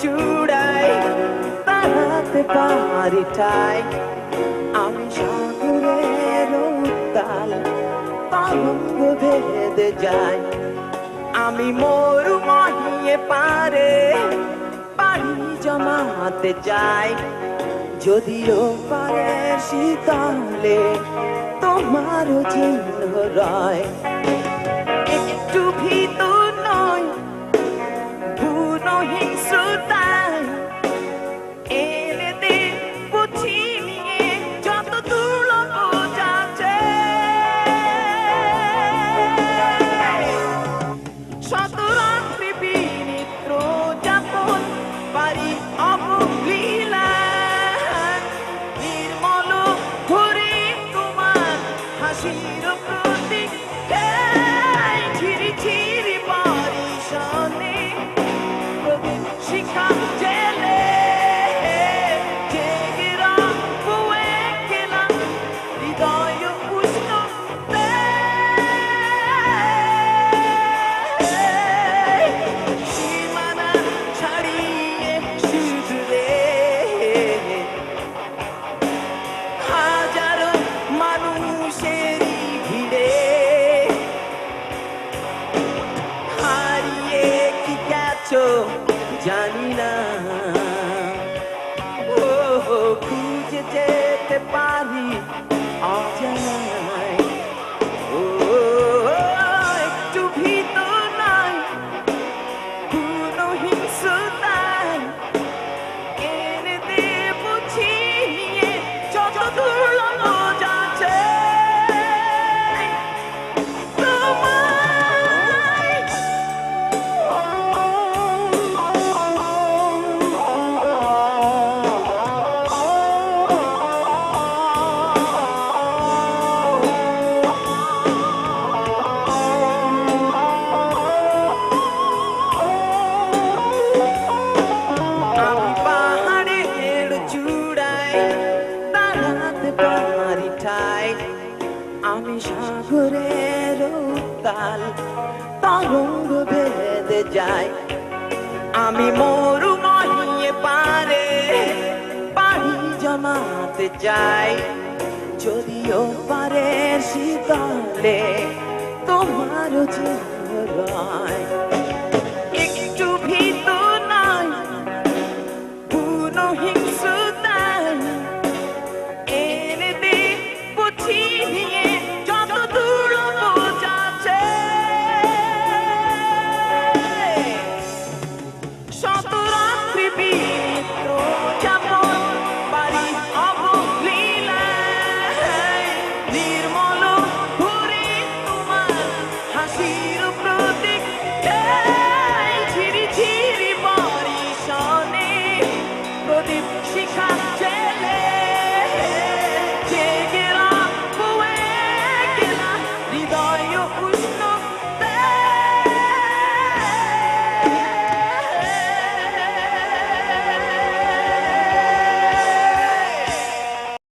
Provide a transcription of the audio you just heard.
চূড়ায় দাঁড়াতে পারি ঠাই। আমি সাগরের উত্তাল তরঙ্গ ভেদে যাই। আমি মরুময়ে পারে পাড়ি জমাতে চাই। যদিও পারের শীতলে তোমার চিহ্ন রয়। একটু ভীতু নয় বুনো হিংস্রতায় এনে দে বুঝি নিয়ে যত দুর্লভ যাচ্ছে। শতরাত্রি বিনিদ্র যাপন পারি অবলীলা। নির্মল ভরে তোমার হাসির প্রতীক ঝিরি ঝিরি বারিশনে প্রদীপ শিখা জেলে জেগে রাখবো একলা হৃদয় উষ্ণ সীমানা ছাড়িয়ে শুধুরে হাজারো মানুষেরই ভিড়ে হারিয়ে কি গেছো জানি না। ও খুঁজে যেতে পারি অজানায়। ও একটু ভীতু নাই বুনো হিংস্রতায় এনে দে বুঝি নিয়ে যত দুর্লভ যাচ্ছে। আমি পাহাড়ের চূড়ায় দাঁড়াতে পারি ঠাই। আমি সাগরের উত্তাল তরঙ্গ ভেদে যাই। আমি মরুময়ে পারে পাড়ি জমাতে চাই। যদিও পারে শীতলে তোমার চিহ্ন রয়।